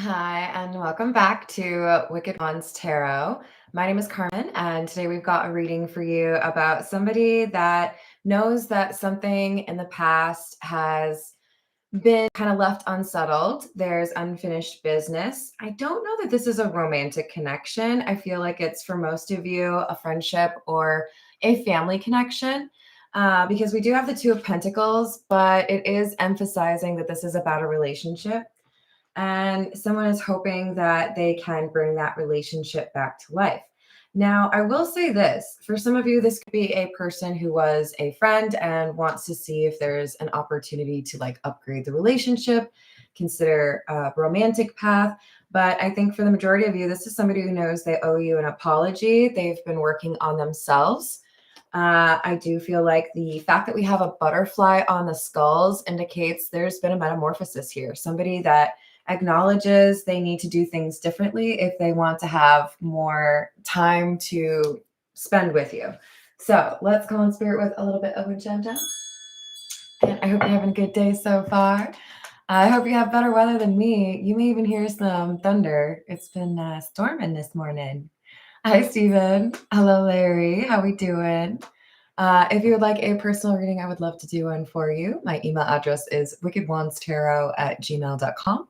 Hi, and welcome back to Wicked Ones Tarot. My name is Carmen, and today we've got a reading for you about somebody that knows that something in the past has been kind of left unsettled. There's unfinished business. I don't know that this is a romantic connection. I feel like it's for most of you a friendship or a family connection. Because we do have the Two of Pentacles, but it is emphasizing that this is about a relationship. And someone is hoping that they can bring that relationship back to life. Now, I will say this, for some of you, this could be a person who was a friend and wants to see if there's an opportunity to like upgrade the relationship, consider a romantic path. But I think for the majority of you, this is somebody who knows they owe you an apology. They've been working on themselves. I do feel like the fact that we have a butterfly on the skulls indicates there's been a metamorphosis here. Somebody that acknowledges they need to do things differently if they want to have more time to spend with you. So let's call in spirit with a little bit of Winchanta. And I hope you're having a good day so far. I hope you have better weather than me. You may even hear some thunder. It's been storming this morning. Hi, Stephen. Hello, Larry. How we doing? If you would like a personal reading, I would love to do one for you. My email address is wickedwandstarot@gmail.com.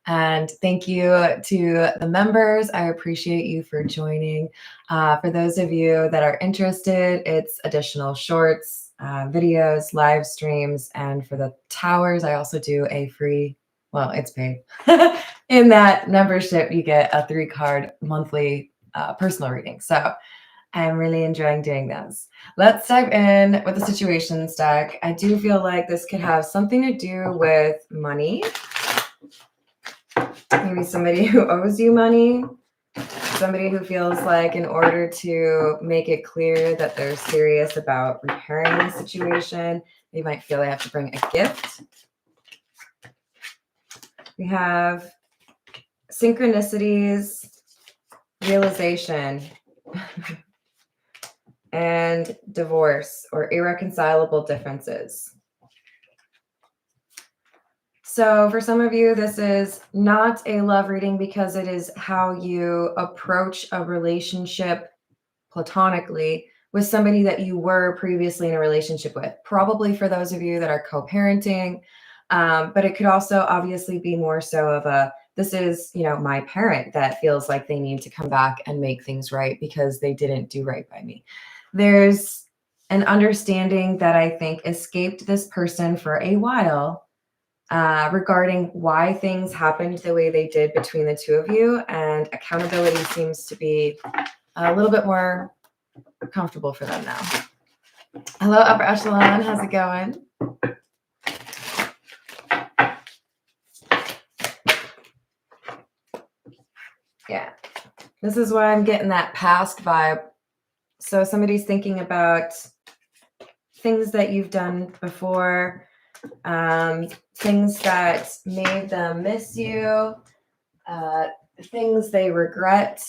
And thank you to the members. I appreciate you for joining. For those of you that are interested, it's additional shorts, videos, live streams. And for the towers, I also do a free, well, it's paid. In that membership, you get a 3-card monthly personal reading. So I'm really enjoying doing this. Let's dive in with the situations deck. I do feel like this could have something to do with money. Maybe somebody who owes you money. Somebody who feels like in order to make it clear that they're serious about repairing the situation, they might feel they have to bring a gift. We have synchronicities, realization, and divorce or irreconcilable differences. So for some of you, this is not a love reading because it is how you approach a relationship platonically with somebody that you were previously in a relationship with. Probably for those of you that are co-parenting, but it could also obviously be more so of a, this is, my parent that feels like they need to come back and make things right because they didn't do right by me. There's an understanding that I think escaped this person for a while regarding why things happened the way they did between the two of you, and accountability seems to be a little bit more comfortable for them now. Hello, Upper Echelon. How's it going? Yeah, this is why I'm getting that past vibe. So somebody's thinking about things that you've done before, things that made them miss you, things they regret.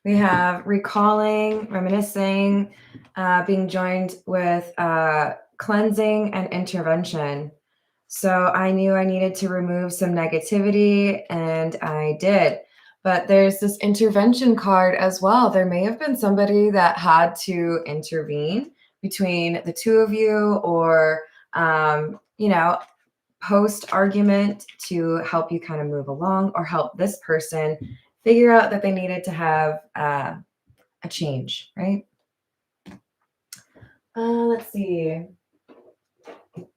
We have recalling, reminiscing, being joined with cleansing and intervention. So I knew I needed to remove some negativity, and I did. But there's this intervention card as well. There may have been somebody that had to intervene between the two of you, or, post-argument to help you kind of move along, or help this person figure out that they needed to have a change, right? Let's see.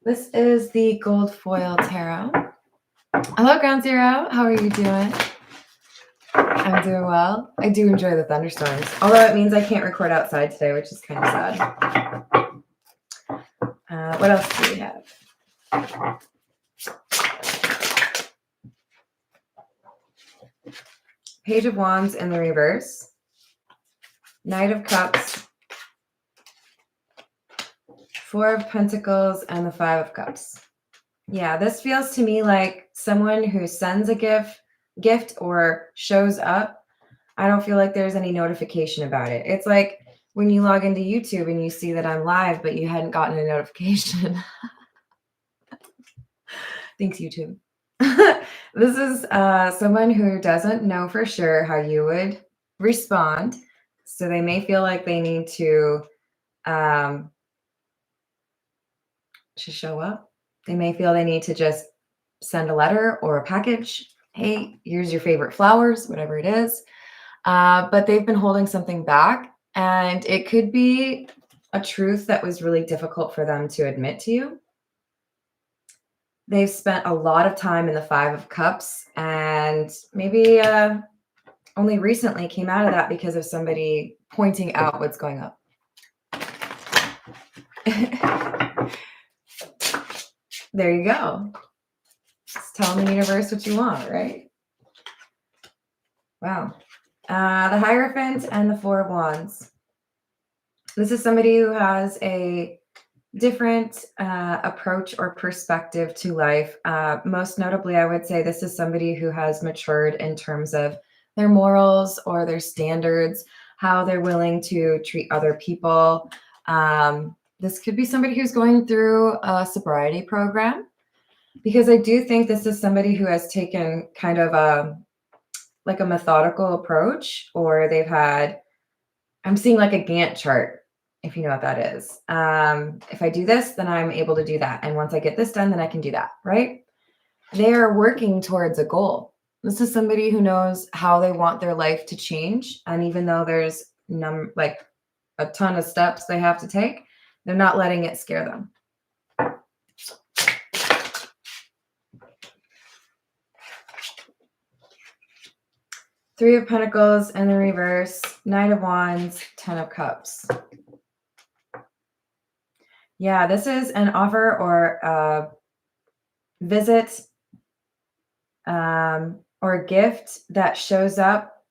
This is the Gold Foil Tarot. Hello, Ground Zero. How are you doing? I'm doing well. I do enjoy the thunderstorms, although it means I can't record outside today, which is kind of sad. What else do we have? Page of Wands in the reverse. Knight of Cups. Four of Pentacles and the Five of Cups. Yeah, this feels to me like someone who sends a gift or shows up. I don't feel like there's any notification about it. It's like when you log into YouTube and you see that I'm live, but you hadn't gotten a notification. Thanks, YouTube. This is someone who doesn't know for sure how you would respond. So they may feel like they need um, to show up. They may feel they need to just send a letter or a package. Hey, here's your favorite flowers, whatever it is. But they've been holding something back, and it could be a truth that was really difficult for them to admit to you. They've spent a lot of time in the Five of Cups, and maybe only recently came out of that because of somebody pointing out what's going up. There you go. Just telling the universe what you want, right? Wow. The Hierophant and the Four of Wands. This is somebody who has a different approach or perspective to life. Most notably, I would say this is somebody who has matured in terms of their morals or their standards, how they're willing to treat other people. This could be somebody who's going through a sobriety program, because I do think this is somebody who has taken kind of a methodical approach, or they've had, I'm seeing like a Gantt chart, if you know what that is. If I do this, then I'm able to do that. And once I get this done, then I can do that, right? They are working towards a goal. This is somebody who knows how they want their life to change. And even though there's like a ton of steps they have to take, they're not letting it scare them. Three of Pentacles in the reverse, Knight of Wands, Ten of Cups. Yeah, this is an offer or a visit or a gift that shows up.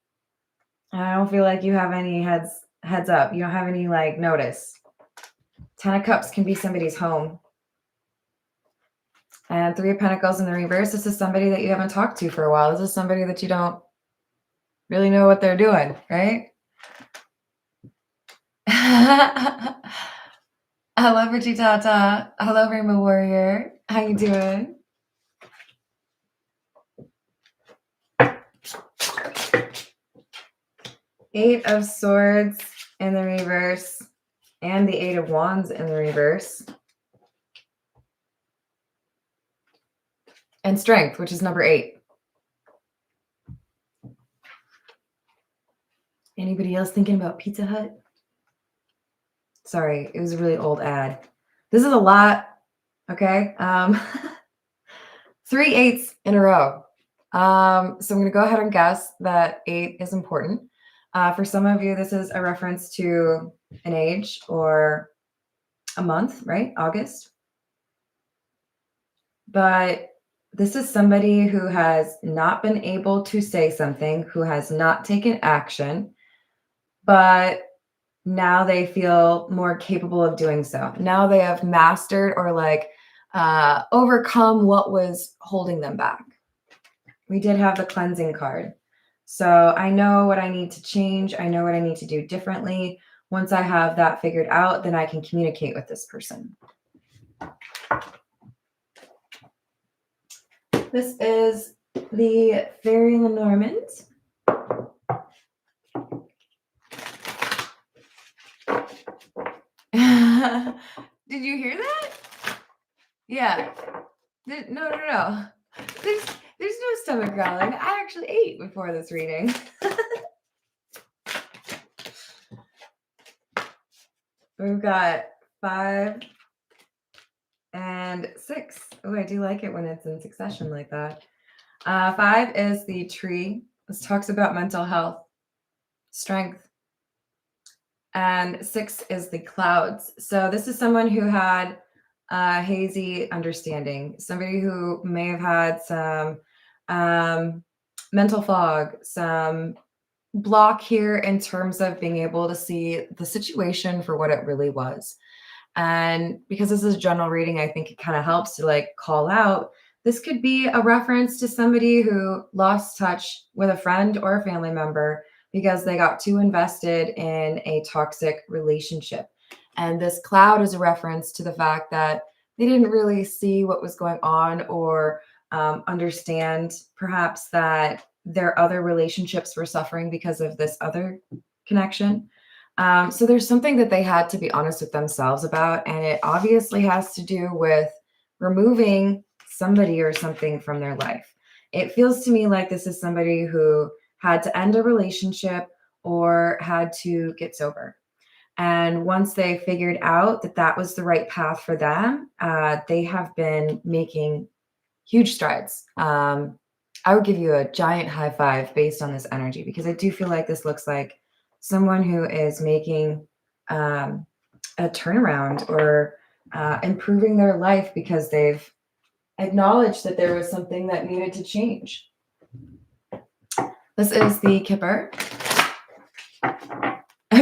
I don't feel like you have any heads up. You don't have any like notice. Ten of Cups can be somebody's home. And Three of Pentacles in the reverse, this is somebody that you haven't talked to for a while. This is somebody that you don't really know what they're doing, right? Hello, Richie Tata. Hello, Rainbow Warrior. How you doing? Eight of Swords in the reverse and the Eight of Wands in the reverse. And Strength, which is number 8. Anybody else thinking about Pizza Hut? Sorry, it was a really old ad. This is a lot, okay? 3 8s in a row. So I'm going to go ahead and guess that 8 is important. For some of you, this is a reference to an age or a month, right? August. But this is somebody who has not been able to say something, who has not taken action, but now they feel more capable of doing so. Now they have mastered or overcome what was holding them back. We did have the cleansing card. So I know what I need to change. I know what I need to do differently. Once I have that figured out, then I can communicate with this person. This is the Fairy Lenormand. Did you hear that? Yeah. No. There's no stomach growling. I actually ate before this reading. We've got 5 and 6. Oh, I do like it when it's in succession like that. 5 is the tree. This talks about mental health, strength. And 6 is the clouds. So this is someone who had a hazy understanding, somebody who may have had some mental fog, some block here in terms of being able to see the situation for what it really was. And because this is a general reading, I think it kind of helps to call out. This could be a reference to somebody who lost touch with a friend or a family member because they got too invested in a toxic relationship. And this cloud is a reference to the fact that they didn't really see what was going on, or understand perhaps that their other relationships were suffering because of this other connection. So there's something that they had to be honest with themselves about, and it obviously has to do with removing somebody or something from their life. It feels to me like this is somebody who had to end a relationship or had to get sober. And once they figured out that that was the right path for them, they have been making huge strides. I would give you a giant high five based on this energy, because I do feel like this looks like someone who is making a turnaround, or improving their life because they've acknowledged that there was something that needed to change. This is the Kipper.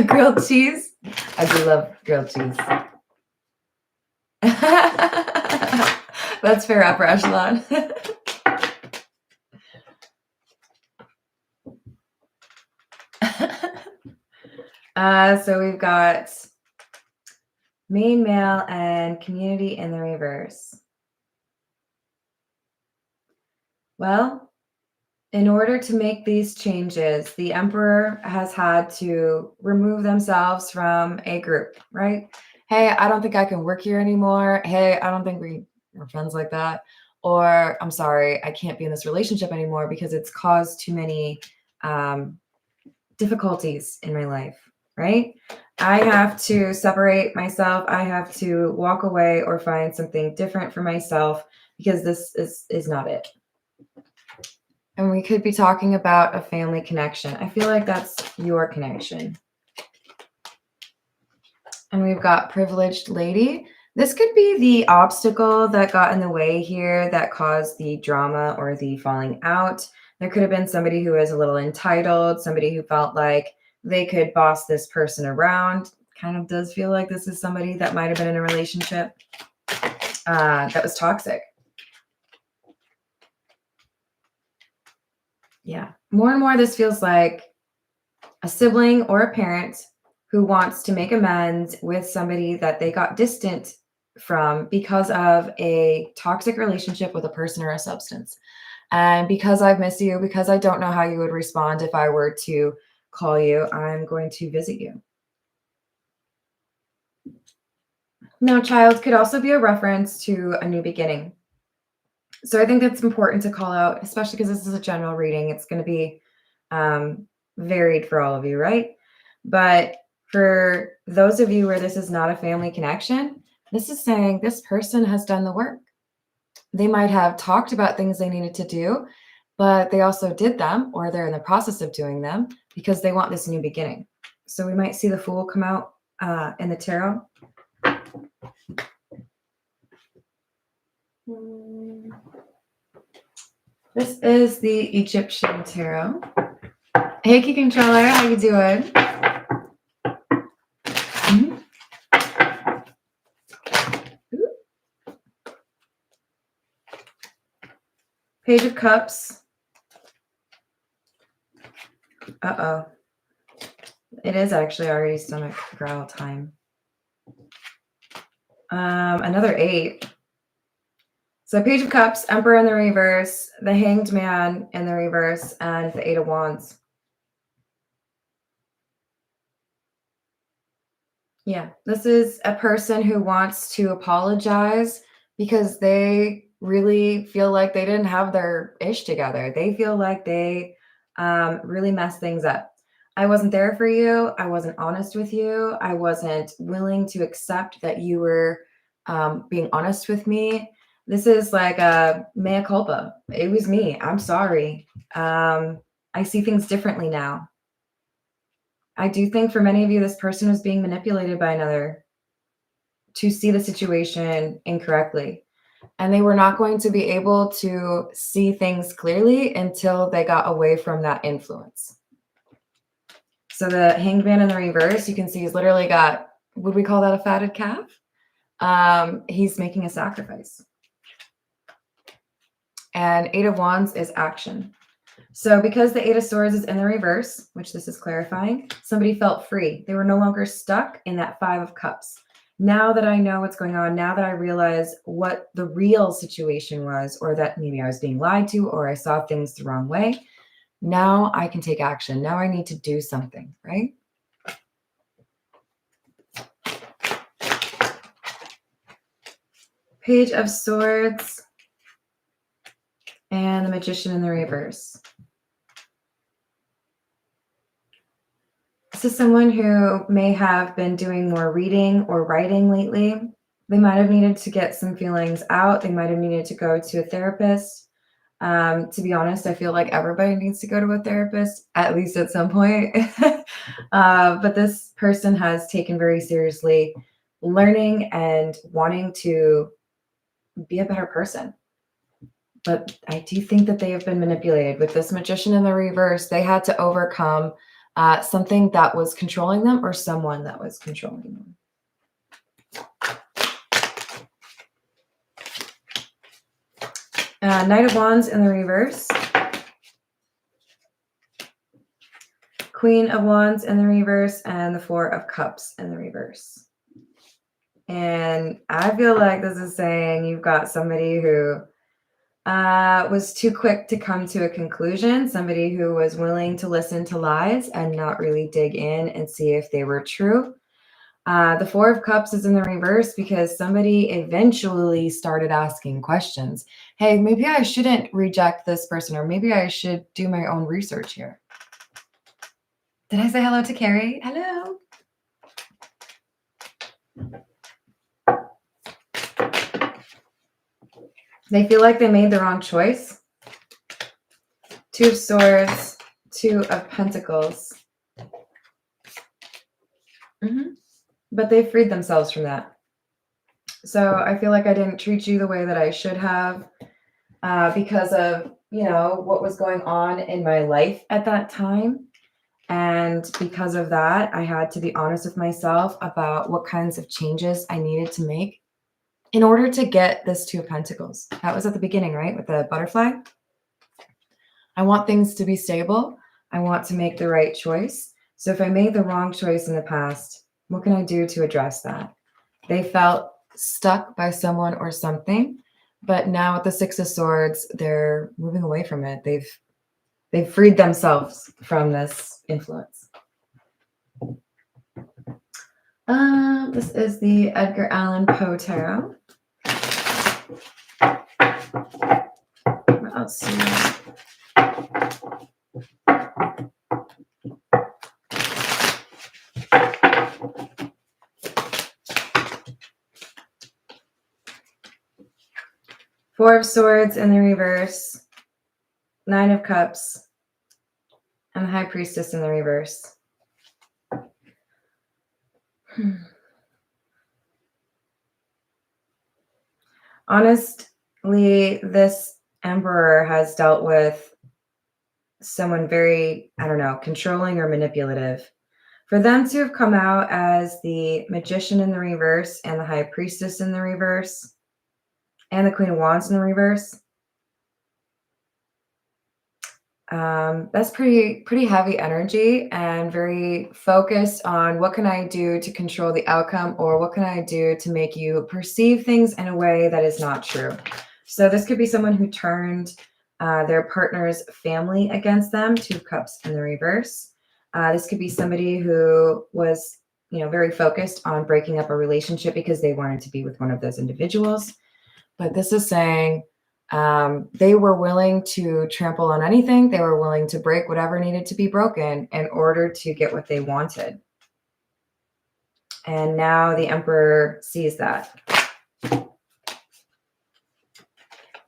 Grilled cheese. I do love grilled cheese. That's fair, upper echelon. So we've got main male and community in the reverse. Well, in order to make these changes, the emperor has had to remove themselves from a group, right? Hey, I don't think I can work here anymore. Hey, I don't think we're friends like that. Or I'm sorry, I can't be in this relationship anymore because it's caused too many difficulties in my life, right? I have to separate myself. I have to walk away or find something different for myself, because this is not it. And we could be talking about a family connection. I feel like that's your connection. And we've got privileged lady. This could be the obstacle that got in the way here that caused the drama or the falling out. There could have been somebody who was a little entitled, somebody who felt like they could boss this person around. Kind of does feel like this is somebody that might have been in a relationship that was toxic. Yeah. More and more, this feels like a sibling or a parent who wants to make amends with somebody that they got distant from because of a toxic relationship with a person or a substance. And because I miss you, because I don't know how you would respond if I were to call you, I'm going to visit you. Now, child could also be a reference to a new beginning. So I think that's important to call out, especially because this is a general reading. It's going to be varied for all of you, right? But for those of you where this is not a family connection, this is saying this person has done the work. They might have talked about things they needed to do, but they also did them, or they're in the process of doing them because they want this new beginning. So we might see the Fool come out in the tarot. This is the Egyptian tarot. Hey, Key Controller, how you doing? Mm-hmm. Page of Cups. Uh-oh. It is actually already stomach growl time. Another 8. So Page of Cups, Emperor in the reverse, the Hanged Man in the reverse, and the 8 of Wands. Yeah, this is a person who wants to apologize because they really feel like they didn't have their ish together. They feel like they really messed things up. I wasn't there for you. I wasn't honest with you. I wasn't willing to accept that you were being honest with me. This is like a mea culpa. It was me. I'm sorry. I see things differently now. I do think for many of you, this person was being manipulated by another to see the situation incorrectly. And they were not going to be able to see things clearly until they got away from that influence. So the Hanged Man in the reverse, you can see he's literally got, would we call that a fatted calf? He's making a sacrifice. And 8 of Wands is action. So because the 8 of Swords is in the reverse, which this is clarifying, somebody felt free. They were no longer stuck in that 5 of Cups. Now that I know what's going on, now that I realize what the real situation was, or that maybe I was being lied to, or I saw things the wrong way, now I can take action. Now I need to do something, right? Page of Swords and the Magician in the reverse. This is someone who may have been doing more reading or writing lately. They might have needed to get some feelings out. They might have needed to go to a therapist. To be honest, I feel like everybody needs to go to a therapist, at least at some point. But this person has taken very seriously learning and wanting to be a better person. But I do think that they have been manipulated. With this Magician in the reverse, they had to overcome something that was controlling them, or someone that was controlling them. Knight of Wands in the reverse. Queen of Wands in the reverse, and the Four of Cups in the reverse. And I feel like this is saying you've got somebody who was too quick to come to a conclusion, somebody who was willing to listen to lies and not really dig in and see if they were true. The Four of Cups is in the reverse because somebody eventually started asking questions. Hey, maybe I shouldn't reject this person, or maybe I should do my own research here. Did I say hello to Carrie? Hello. They feel like they made the wrong choice. Two of Swords, Two of Pentacles. But they freed themselves from that. So I feel like I didn't treat you the way that I should have because of, what was going on in my life at that time. And because of that, I had to be honest with myself about what kinds of changes I needed to make in order to get this Two of Pentacles. That was at the beginning, right? With the butterfly. I want things to be stable. I want to make the right choice. So if I made the wrong choice in the past, what can I do to address that? They felt stuck by someone or something, but now with the Six of Swords, they're moving away from it. They've freed themselves from this influence. This is the Edgar Allan Poe Tarot. What else? Four of Swords in the reverse, Nine of Cups, and the High Priestess in the reverse. Honestly, this Emperor has dealt with someone very, controlling or manipulative. For them to have come out as the Magician in the reverse and the High Priestess in the reverse and the Queen of Wands in the reverse, that's pretty heavy energy and very focused on what can I do to control the outcome, or what can I do to make you perceive things in a way that is not true. So this could be someone who turned their partner's family against them, Two of Cups in the reverse. This could be somebody who was, very focused on breaking up a relationship because they wanted to be with one of those individuals. But this is saying they were willing to trample on anything. They were willing to break whatever needed to be broken in order to get what they wanted. And now the Emperor sees that.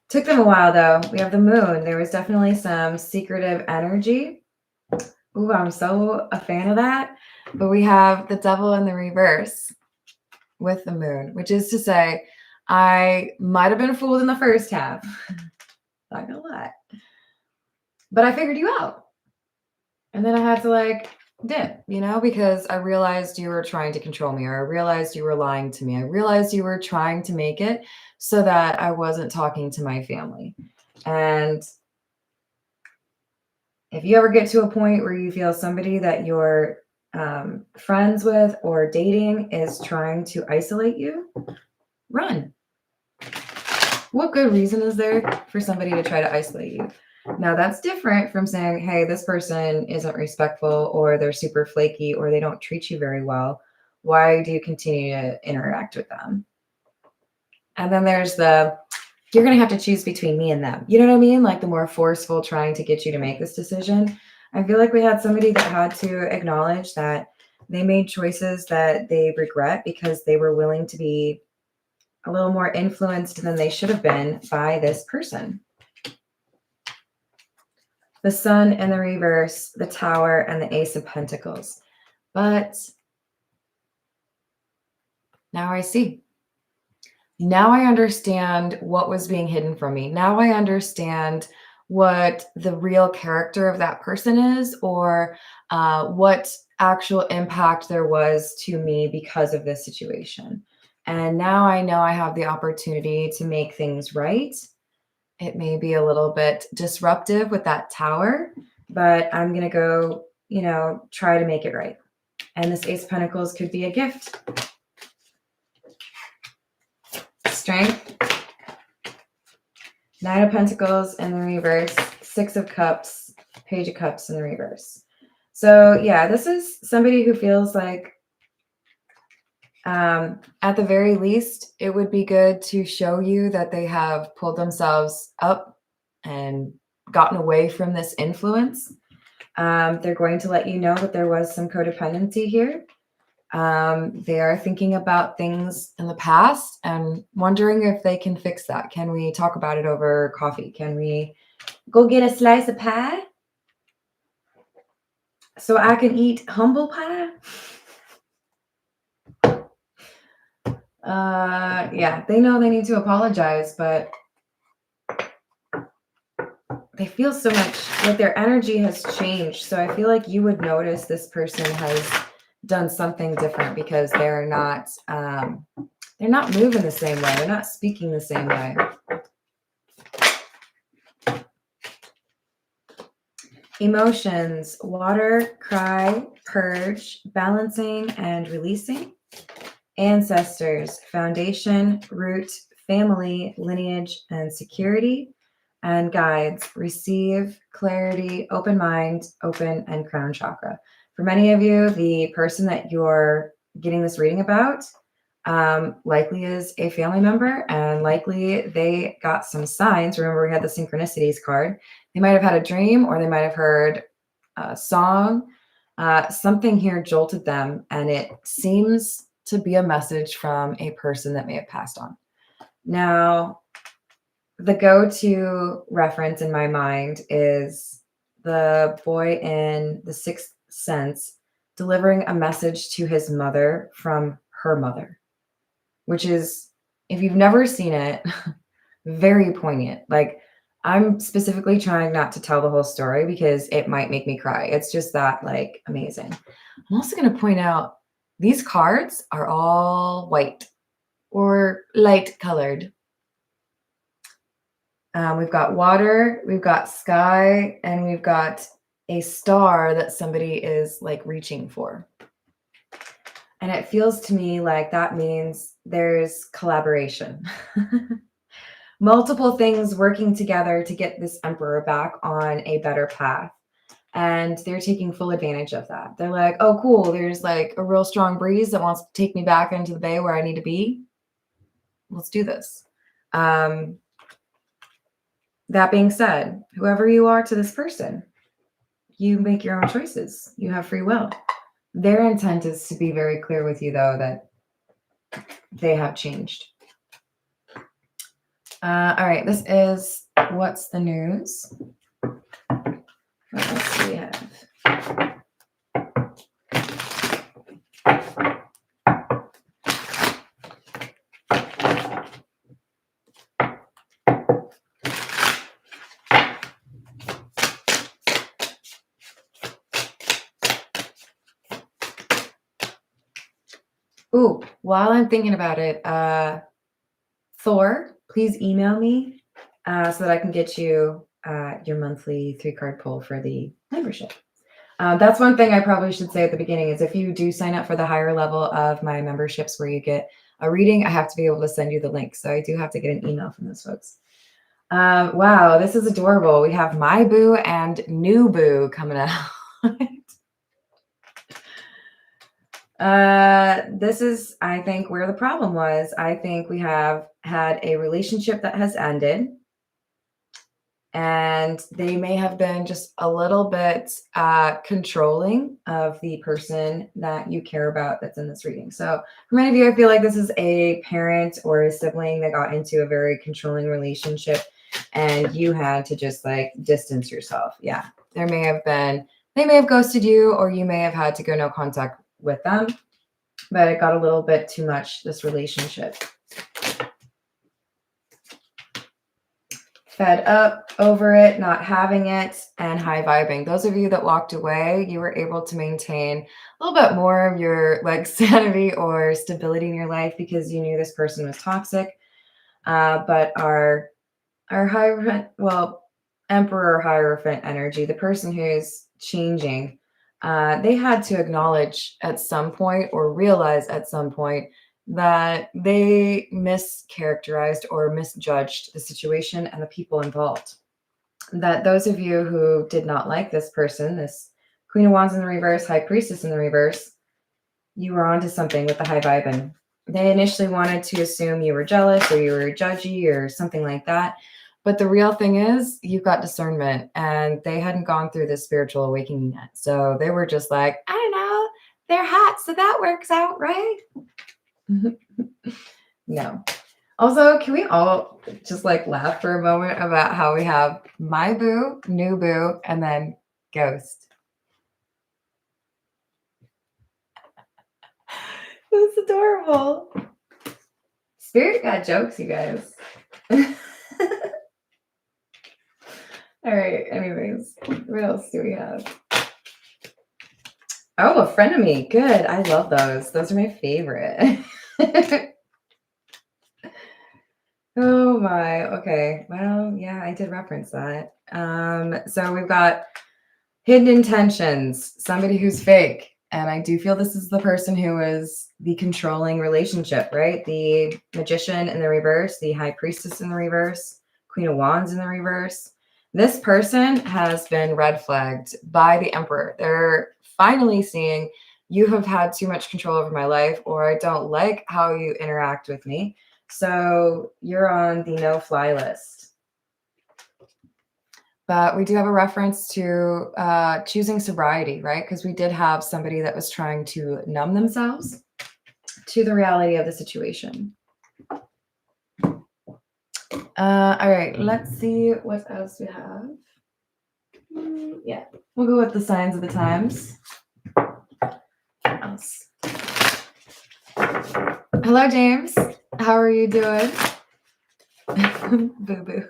Took them a while, though. We have the Moon. There was definitely some secretive energy. Ooh, I'm so a fan of that. But we have the Devil in the reverse with the Moon, which is to say, I might have been fooled in the first half. Not gonna lie. But I figured you out. And then I had to dip, because I realized you were trying to control me, or I realized you were lying to me. I realized you were trying to make it so that I wasn't talking to my family. And if you ever get to a point where you feel somebody that you're friends with or dating is trying to isolate you, run. What good reason is there for somebody to try to isolate you? Now, that's different from saying, hey, this person isn't respectful, or they're super flaky, or they don't treat you very well. Why do you continue to interact with them? And then there's the, you're going to have to choose between me and them. You know what I mean? Like the more forceful trying to get you to make this decision. I feel like we had somebody that had to acknowledge that they made choices that they regret because they were willing to be a little more influenced than they should have been by this person. The Sun in the reverse, the Tower, and the Ace of Pentacles. But now I see. Now I understand what was being hidden from me. Now I understand what the real character of that person is, or what actual impact there was to me because of this situation. And now I know I have the opportunity to make things right. It may be a little bit disruptive with that Tower, but I'm going to go, try to make it right. And this Ace of Pentacles could be a gift. Strength. Nine of Pentacles in the reverse. Six of Cups. Page of Cups in the reverse. So yeah, this is somebody who feels like at the very least, it would be good to show you that they have pulled themselves up and gotten away from this influence. They're going to let you know that there was some codependency here. They are thinking about things in the past and wondering if they can fix that. Can we talk about it over coffee? Can we go get a slice of pie so I can eat humble pie? Yeah, they know they need to apologize, but they feel so much like their energy has changed. So I feel like you would notice this person has done something different because they're not moving the same way. They're not speaking the same way. Emotions, water, cry, purge, balancing and releasing. Ancestors, foundation, root, family, lineage, and security. And guides, receive, clarity, open mind, open, and crown chakra. For many of you, the person that you're getting this reading about likely is a family member, and likely they got some signs. Remember, we had the synchronicities card. They might have had a dream, or they might have heard a song. Something here jolted them, and it seems to be a message from a person that may have passed on. Now, the go-to reference in my mind is the boy in The Sixth Sense delivering a message to his mother from her mother, which is, if you've never seen it, very poignant. Like, I'm specifically trying not to tell the whole story because it might make me cry. It's just that, like, amazing. I'm also going to point out these cards are all white or light colored. We've got water, we've got sky, and we've got a star that somebody is like reaching for. And it feels to me like that means there's collaboration. Multiple things working together to get this emperor back on a better path. And they're taking full advantage of that. They're like, oh, cool. There's like a real strong breeze that wants to take me back into the bay where I need to be. Let's do this. That being said, whoever you are to this person, you make your own choices. You have free will. Their intent is to be very clear with you, though, that they have changed. All right, this is What's the News? What else do we have? Ooh, while I'm thinking about it, Thor, please email me so that I can get you your monthly 3-card pull for the membership. That's one thing I probably should say at the beginning is if you do sign up for the higher level of my memberships where you get a reading, I have to be able to send you the link. So I do have to get an email from those folks. Wow, this is adorable. We have my boo and new boo coming out. This is, I think, where the problem was. I think we have had a relationship that has ended, and they may have been just a little bit controlling of the person that you care about that's in this reading. So for many of you, I feel like this is a parent or a sibling that got into a very controlling relationship and you had to just like distance yourself. Yeah, they may have ghosted you, or you may have had to go no contact with them, but it got a little bit too much, this relationship. Fed up, over it, not having it, and high vibing. Those of you that walked away, you were able to maintain a little bit more of your like sanity or stability in your life because you knew this person was toxic. But our Hierophant, well, Emperor Hierophant energy, the person who's changing, they had to acknowledge at some point or realize at some point that they mischaracterized or misjudged the situation and the people involved. That those of you who did not like this person, this Queen of Wands in the reverse, High Priestess in the reverse, you were onto something with the high vibe. And they initially wanted to assume you were jealous or you were judgy or something like that. But the real thing is you've got discernment, and they hadn't gone through this spiritual awakening yet. So they were just like, I don't know, they're hot, so that works out, right? No. Also, can we all just like laugh for a moment about how we have my boo, new boo, and then ghost? That's adorable. Spirit got jokes, you guys. All right, anyways, what else do we have? Oh, a frenemy. Good. I love those. Those are my favorite. Oh my. Okay. Well, yeah, I did reference that. So we've got hidden intentions, somebody who's fake. And I do feel this is the person who is the controlling relationship, right? The Magician in the reverse, the High Priestess in the reverse, Queen of Wands in the reverse. This person has been red flagged by the Emperor. They're finally seeing you have had too much control over my life, or I don't like how you interact with me. So you're on the no-fly list. But we do have a reference to choosing sobriety, right? Because we did have somebody that was trying to numb themselves to the reality of the situation. All right, let's see what else we have. Yeah, we'll go with the signs of the times. What else? Hello, James. How are you doing? Boo boo.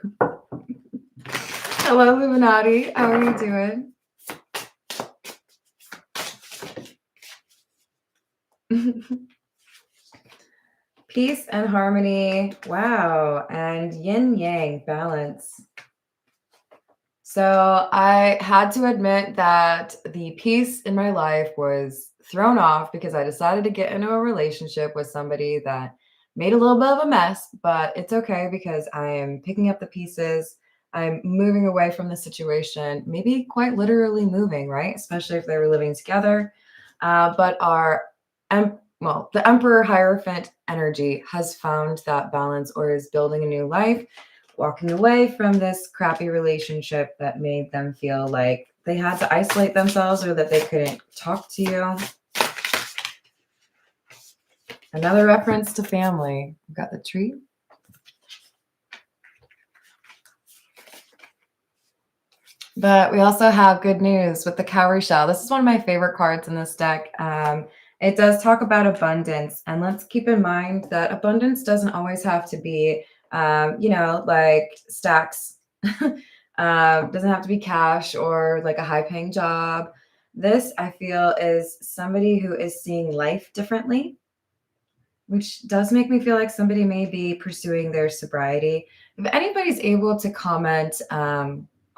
Hello, Illuminati. How are you doing? Peace and harmony. Wow. And yin yang balance. So I had to admit that the peace in my life was thrown off because I decided to get into a relationship with somebody that made a little bit of a mess, but it's okay because I am picking up the pieces. I'm moving away from the situation, maybe quite literally moving, right? Especially if they were living together. But the Emperor Hierophant energy has found that balance or is building a new life, walking away from this crappy relationship that made them feel like they had to isolate themselves or that they couldn't talk to you. Another reference to family. We've got the tree. But we also have good news with the cowrie shell. This is one of my favorite cards in this deck. It does talk about abundance. And let's keep in mind that abundance doesn't always have to be, like stacks. Doesn't have to be cash or like a high-paying job. This, I feel, is somebody who is seeing life differently, which does make me feel like somebody may be pursuing their sobriety. If anybody's able to comment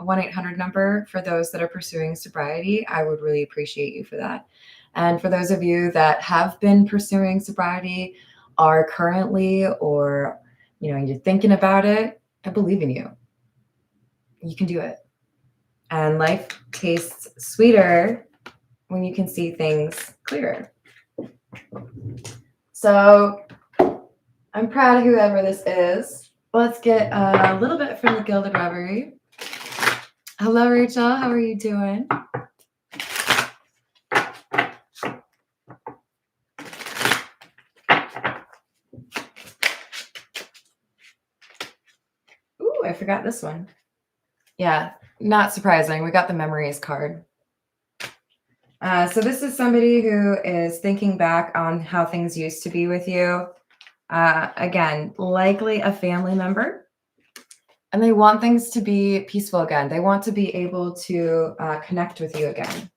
a 1-800 number for those that are pursuing sobriety. I would really appreciate you for that. And for those of you that have been pursuing sobriety, are currently, or you're thinking about it, I believe in you. You can do it. And life tastes sweeter when you can see things clearer. So I'm proud of whoever this is. Let's get a little bit from the Gilded Reverie. Hello, Rachel. How are you doing? Ooh, I forgot this one. Yeah, not surprising. We got the Memories card. So this is somebody who is thinking back on how things used to be with you. Again, likely a family member. And they want things to be peaceful again. They want to be able to connect with you again.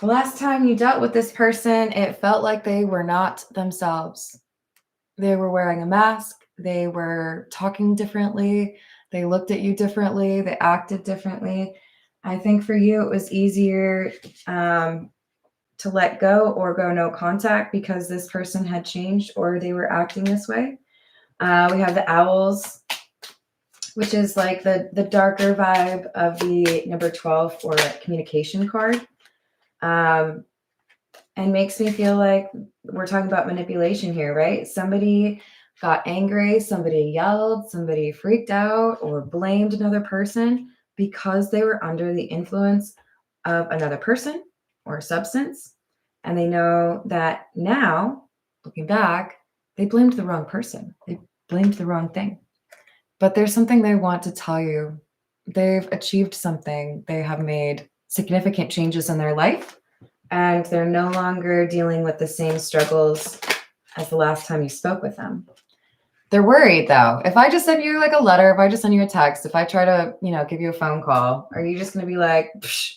The last time you dealt with this person, it felt like they were not themselves. They were wearing a mask. They were talking differently. They looked at you differently. They acted differently. I think for you, it was easier to let go or go no contact because this person had changed or they were acting this way. We have the owls, which is like the darker vibe of the number 12 or communication card. And makes me feel like we're talking about manipulation here, right? Somebody got angry, somebody yelled, somebody freaked out or blamed another person because they were under the influence of another person or substance. And they know that now, looking back, they blamed the wrong person. They blamed the wrong thing. But there's something they want to tell you. They've achieved something. They have made significant changes in their life. And they're no longer dealing with the same struggles as the last time you spoke with them. They're worried, though. If I just send you like a letter, if I just send you a text, if I try to, give you a phone call, are you just going to be like, psh,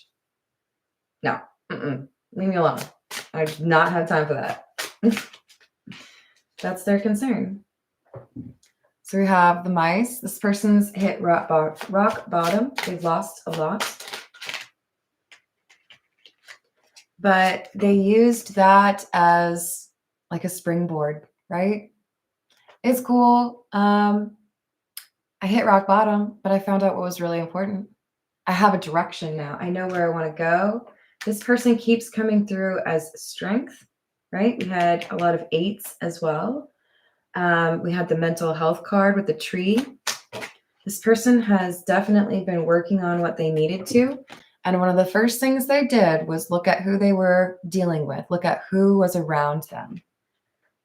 no, leave me alone. I do not have time for that. That's their concern. So we have the mice. This person's hit rock bottom. They've lost a lot. But they used that as like a springboard, right? It's cool. I hit rock bottom, but I found out what was really important. I have a direction now. I know where I want to go. This person keeps coming through as strength, right? We had a lot of 8s as well. We had the mental health card with the tree. This person has definitely been working on what they needed to. And one of the first things they did was look at who they were dealing with, look at who was around them.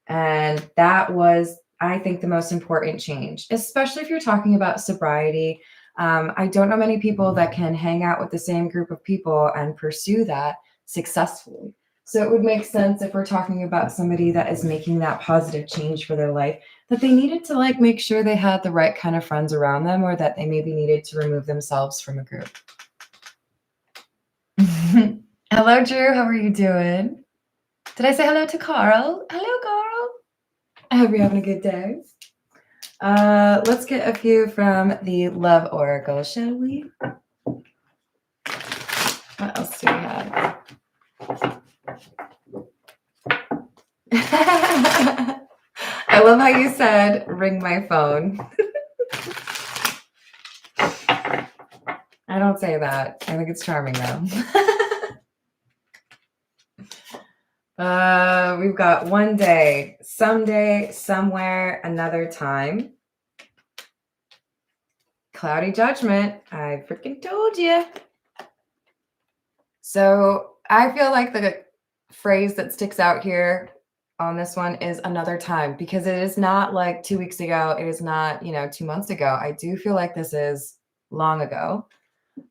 And that was, I think, the most important change, especially if you're talking about sobriety. I don't know many people that can hang out with the same group of people and pursue that successfully. So it would make sense if we're talking about somebody that is making that positive change for their life, that they needed to like make sure they had the right kind of friends around them, or that they maybe needed to remove themselves from a group. Hello, Drew. How are you doing? Did I say hello to Carl? Hello, Carl. I hope you're having a good day. Let's get a few from the Love Oracle, shall we? What else do we have? I love how you said, ring my phone. I don't say that. I think it's charming, though. We've got one day, someday, somewhere, another time. Cloudy judgment. I freaking told you. So I feel like the phrase that sticks out here on this one is another time, because it is not like 2 weeks ago. It is not, 2 months ago. I do feel like this is long ago.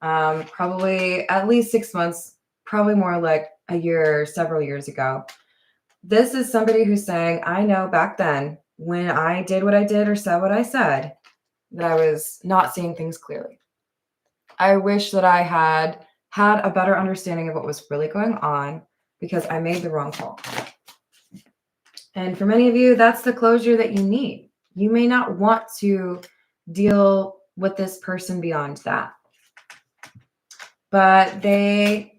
Probably at least 6 months, probably more like a year, several years ago. This is somebody who's saying, I know back then when I did what I did or said what I said, that I was not seeing things clearly. I wish that I had a better understanding of what was really going on, because I made the wrong call. And for many of you, that's the closure that you need. You may not want to deal with this person beyond that. But I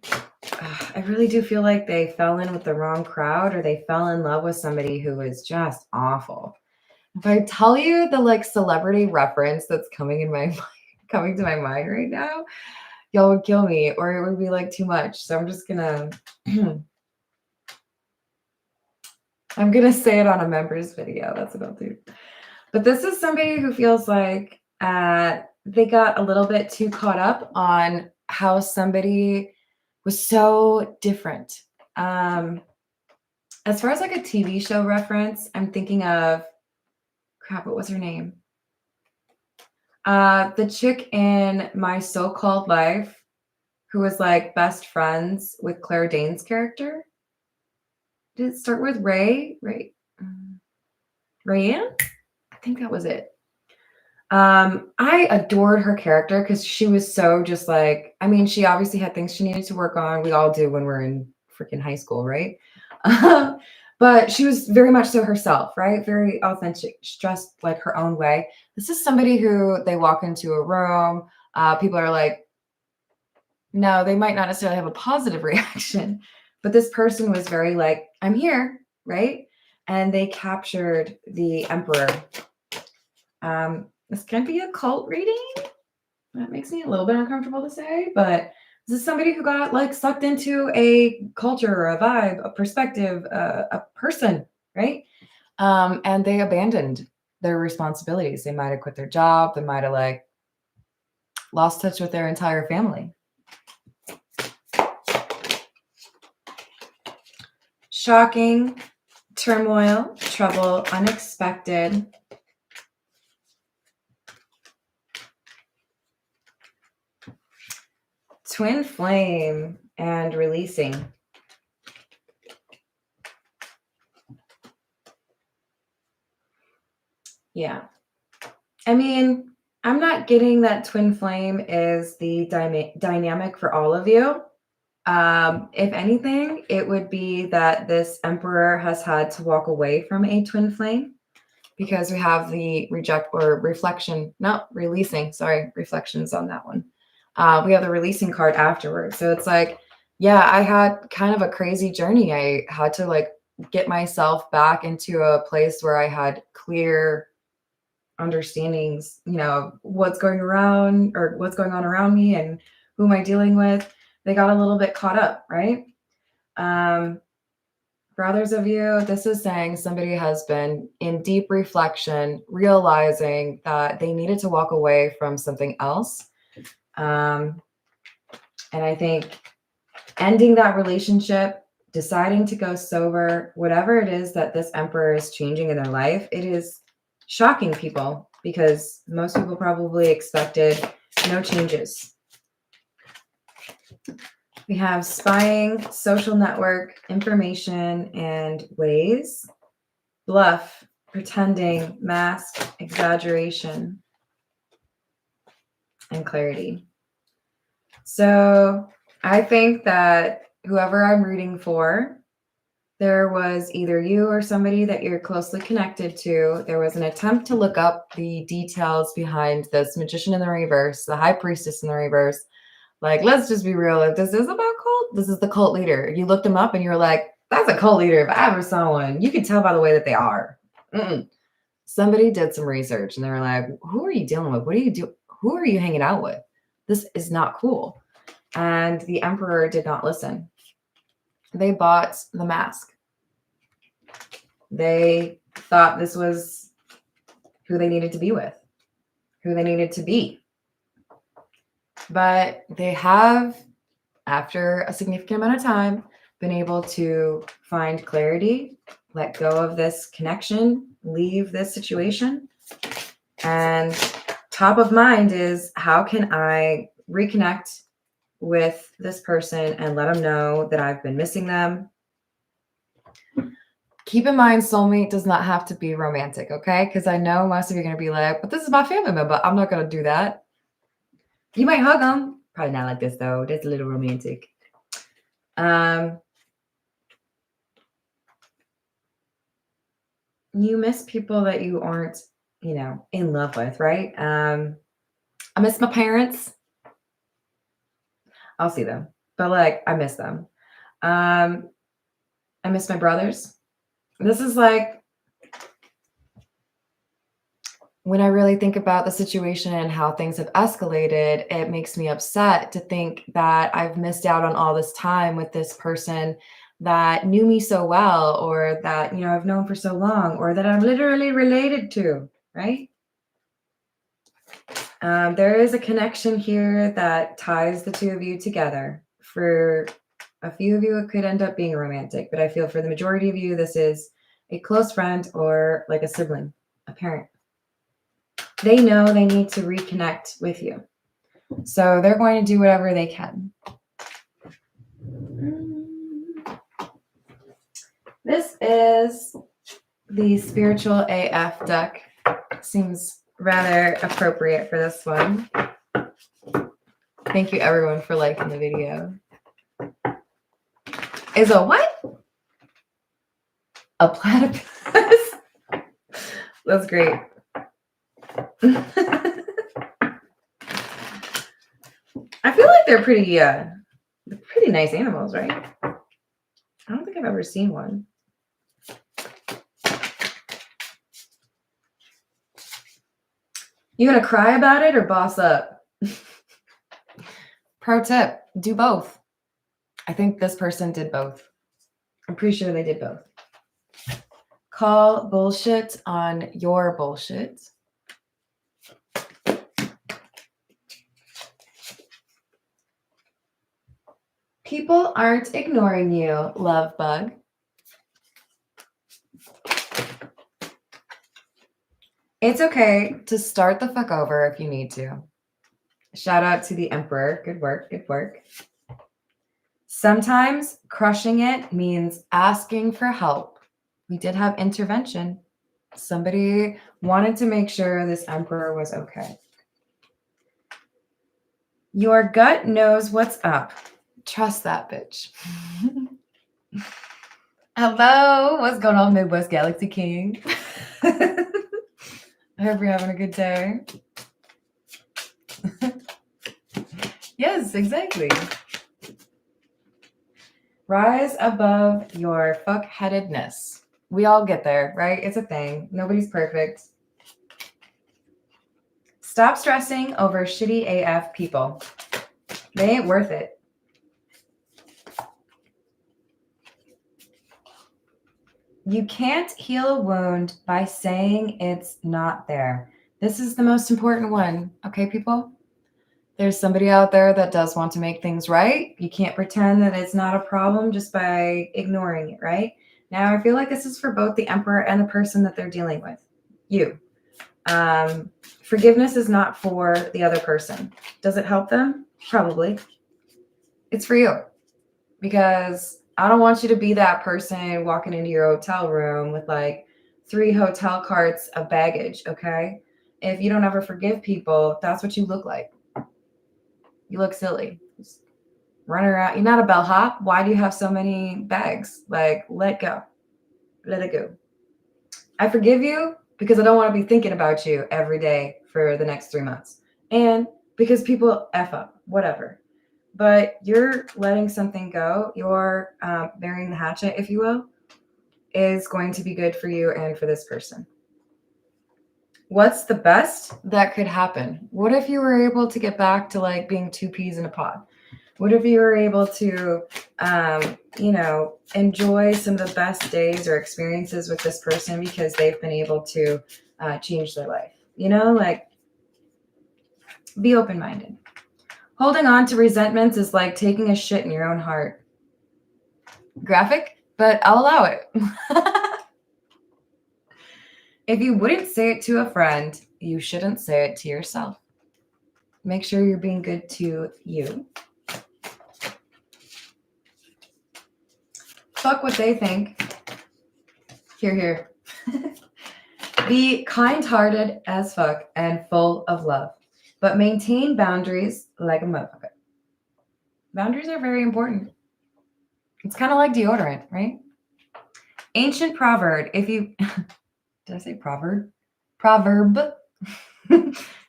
really do feel like they fell in with the wrong crowd, or they fell in love with somebody who was just awful. If I tell you the like celebrity reference that's coming to my mind right now, y'all would kill me, or it would be like too much. So I'm just gonna I'm gonna say it on a members video. That's what I'll do. But this is somebody who feels like they got a little bit too caught up on how somebody was so different. As far as like a TV show reference, I'm thinking of crap. What was her name? The chick in My So-Called Life, who was like best friends with Claire Danes' character. Did it start with Ray? Rayanne? I think that was it. I adored her character because she was so just like, I mean, she obviously had things she needed to work on. We all do when we're in freaking high school, right? But she was very much so herself, right? Very authentic, just like her own way. This is somebody who they walk into a room, people are like, no, they might not necessarily have a positive reaction, but this person was very like, I'm here, right? And they captured the emperor. This can be a cult reading. That makes me a little bit uncomfortable to say, but this is somebody who got like sucked into a culture, a vibe, a perspective, a person, right? And they abandoned their responsibilities. They might have quit their job. They might have like lost touch with their entire family. Shocking, turmoil, trouble, unexpected. Twin flame and releasing. Yeah. I mean, I'm not getting that twin flame is the dynamic for all of you. If anything, it would be that this emperor has had to walk away from a twin flame because we have the reflections on that one. We have the releasing card afterwards. So it's like, yeah, I had kind of a crazy journey. I had to like get myself back into a place where I had clear understandings, what's going around or what's going on around me and who am I dealing with. They got a little bit caught up, right? For others of you, this is saying somebody has been in deep reflection, realizing that they needed to walk away from something else. And I think ending that relationship, deciding to go sober, whatever it is that this emperor is changing in their life, it is shocking people because most people probably expected no changes. We have spying, social network, information, and ways. Bluff, pretending, mask, exaggeration, and clarity. So I think that whoever I'm reading for, there was either you or somebody that you're closely connected to. There was an attempt to look up the details behind this magician in the reverse, the high priestess in the reverse. Like, let's just be real. If this is about cult, this is the cult leader. You looked them up and you're like, that's a cult leader if I ever saw one. You can tell by the way that they are. Somebody did some research and they were like, who are you dealing with? What do you do? Who are you hanging out with? This is not cool. And the emperor did not listen. They bought the mask. They thought this was who they needed to be with, who they needed to be. But they have, after a significant amount of time, been able to find clarity, let go of this connection, leave this situation. And top of mind is, how can I reconnect with this person and let them know that I've been missing them? Keep in mind, soulmate does not have to be romantic, okay? Because I know most of you are going to be like, but this is my family member. I'm not going to do that. You might hug them. Probably not like this, though. That's a little romantic. You miss people that you aren't in love with, right? I miss my parents. I'll see them, but like I miss them. Um, I miss my brothers. This is like when I really think about the situation and how things have escalated, it makes me upset to think that I've missed out on all this time with this person that knew me so well, or that, I've known for so long, or that I'm literally related to, right? There is a connection here that ties the two of you together. For a few of you, it could end up being romantic, but I feel for the majority of you, this is a close friend or like a sibling, a parent. They know they need to reconnect with you. So they're going to do whatever they can. This is the Spiritual AF deck. Seems rather appropriate for this one. Thank you everyone for liking the video. Is a what? A platypus? That's great. I feel like they're pretty nice animals, right? I don't think I've ever seen one. You gonna cry about it or boss up? Pro tip, do both. I think this person did both. I'm pretty sure they did both. Call bullshit on your bullshit. People aren't ignoring you, love bug. It's okay to start the fuck over if you need to. Shout out to the Emperor. Good work, good work. Sometimes crushing it means asking for help. We did have intervention. Somebody wanted to make sure this Emperor was okay. Your gut knows what's up. Trust that bitch. Hello, what's going on, Midwest Galaxy King? I hope you're having a good day. Yes, exactly. Rise above your fuck-headedness. We all get there, right? It's a thing. Nobody's perfect. Stop stressing over shitty AF people. They ain't worth it. You can't heal a wound by saying it's not there. This is the most important one. Okay, people? There's somebody out there that does want to make things right. You can't pretend that it's not a problem just by ignoring it, right? Now, I feel like this is for both the Emperor and the person that they're dealing with. You. Forgiveness is not for the other person. Does it help them? Probably. It's for you. Because I don't want you to be that person walking into your hotel room with like 3 hotel carts of baggage, okay? If you don't ever forgive people, that's what you look like. You look silly. Just run around. You're not a bellhop. Why do you have so many bags? Like, let go. Let it go. I forgive you because I don't want to be thinking about you every day for the next 3 months. And because people F up, whatever. But you're letting something go. You're burying the hatchet, if you will, is going to be good for you and for this person. What's the best that could happen? What if you were able to get back to like being 2 peas in a pod? What if you were able to, enjoy some of the best days or experiences with this person because they've been able to change their life? Like, be open-minded. Holding on to resentments is like taking a shit in your own heart. Graphic, but I'll allow it. If you wouldn't say it to a friend, you shouldn't say it to yourself. Make sure you're being good to you. Fuck what they think. Here. Be kind-hearted as fuck and full of love, but maintain boundaries like a motherfucker. Boundaries are very important. It's kind of like deodorant, right? Ancient proverb, if you... Did I say proverb? Proverb.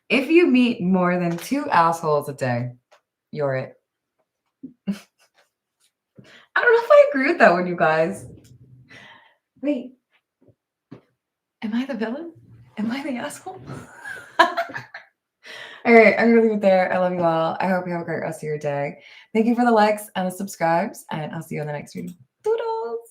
If you meet more than 2 assholes a day, you're it. I don't know if I agree with that one, you guys. Wait. Am I the villain? Am I the asshole? All right, I'm gonna leave it there. I love you all. I hope you have a great rest of your day. Thank you for the likes and the subscribes, and I'll see you on the next reading. Doodles!